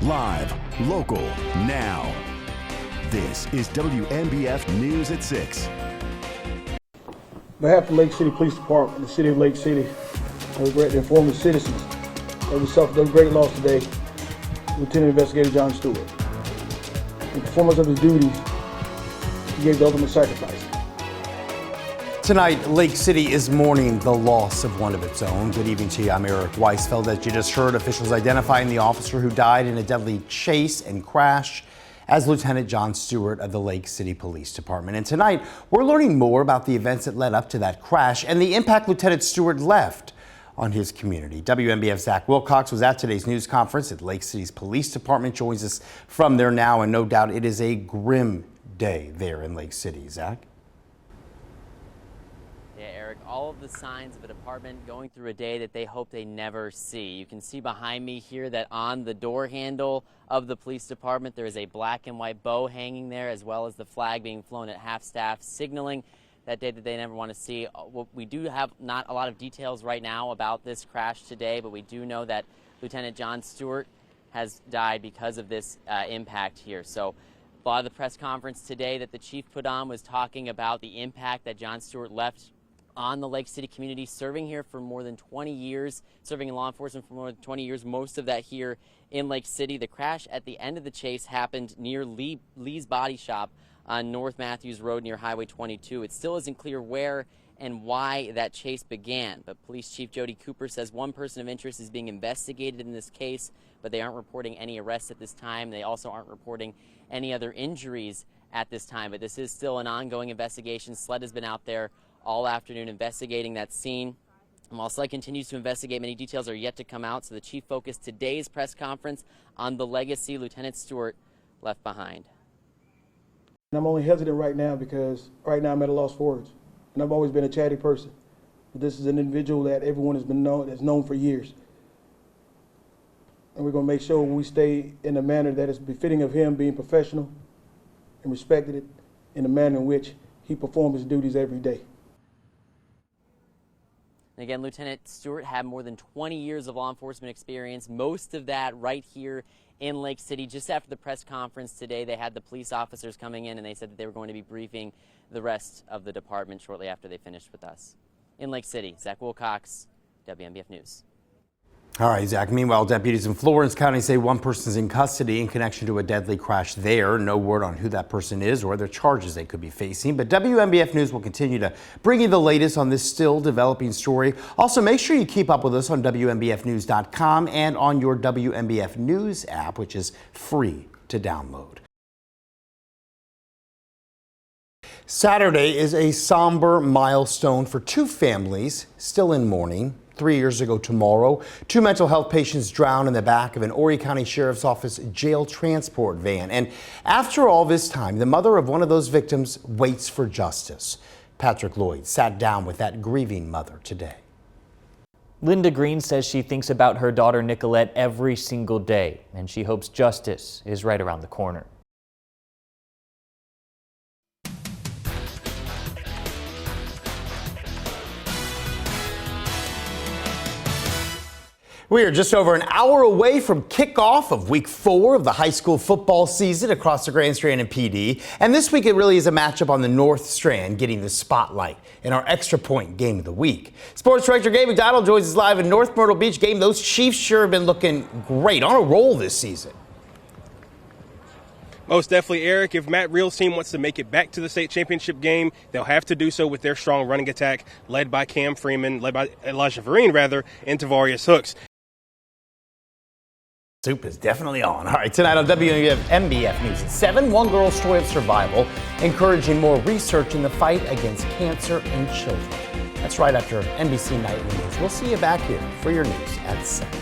Live, local, now. This is WNBF News at 6. On behalf of the Lake City Police Department and the City of Lake City, I regret to inform the citizens that we suffered a great loss today, Lieutenant Investigator John Stewart. In performance of his duties, he gave the ultimate sacrifice. Tonight, Lake City is mourning the loss of one of its own. Good evening to you. I'm Eric Weisfeld. As you just heard, officials identifying the officer who died in a deadly chase and crash as Lieutenant John Stewart of the Lake City Police Department. And tonight, we're learning more about the events that led up to that crash and the impact Lieutenant Stewart left on his community. WNBF's Zach Wilcox was at today's news conference at Lake City's Police Department, joins us from there now, and no doubt it is a grim day there in Lake City. Zach? Yeah, Eric, all of the signs of a department going through a day that they hope they never see. You can see behind me here that on the door handle of the police department, there is a black and white bow hanging there, as well as the flag being flown at half-staff, signaling that day that they never want to see. We do have not a lot of details right now about this crash today, but we do know that Lieutenant John Stewart has died because of this impact here. So a lot of the press conference today that the chief put on was talking about the impact that John Stewart left on the Lake City community, serving here for more than 20 years, serving in law enforcement for more than 20 years, most of that here in Lake City. The crash at the end of the chase happened near Lee's Body Shop on North Matthews Road near Highway 22. It still isn't clear where and why that chase began, but Police Chief Jody Cooper says one person of interest is being investigated in this case, but they aren't reporting any arrests at this time. They also aren't reporting any other injuries at this time, but this is still an ongoing investigation. SLED has been out there all afternoon investigating that scene. While SLED continues to investigate, many details are yet to come out, so the chief focused today's press conference on the legacy Lieutenant Stewart left behind. And I'm only hesitant right now because right now I'm at a loss for words. And I've always been a chatty person. But this is an individual that everyone has known for years. And we're going to make sure we stay in a manner that is befitting of him being professional and respected in the manner in which he performed his duties every day. Again, Lieutenant Stewart had more than 20 years of law enforcement experience, most of that right here in Lake City. Just after the press conference today, they had the police officers coming in and they said that they were going to be briefing the rest of the department shortly after they finished with us. In Lake City, Zach Wilcox, WNBF News. All right, Zach. Meanwhile, deputies in Florence County say one person is in custody in connection to a deadly crash there. No word on who that person is or the charges they could be facing. But WNBF News will continue to bring you the latest on this still developing story. Also, make sure you keep up with us on WNBFnews.com and on your WNBF News app, which is free to download. Saturday is a somber milestone for two families still in mourning. 3 years ago tomorrow, two mental health patients drowned in the back of an Horry County Sheriff's Office jail transport van. And after all this time, the mother of one of those victims waits for justice. Patrick Lloyd sat down with that grieving mother today. Linda Green says she thinks about her daughter Nicolette every single day, and she hopes justice is right around the corner. We are just over an hour away from kickoff of week 4 of the high school football season across the Grand Strand and PD. And this week it really is a matchup on the North Strand getting the spotlight in our Extra Point Game of the Week. Sports Director Gabe McDonald joins us live in North Myrtle Beach. Game, those Chiefs sure have been looking great, on a roll this season. Most definitely, Eric. If Matt Reel's team wants to make it back to the state championship game, they'll have to do so with their strong running attack led by Cam Freeman, led by Elijah Vereen, and Tavarius Hooks. Soup is definitely on. All right, tonight on WNBF News at 7, one girl's story of survival, encouraging more research in the fight against cancer in children. That's right after NBC Nightly News. We'll see you back here for your news at 7.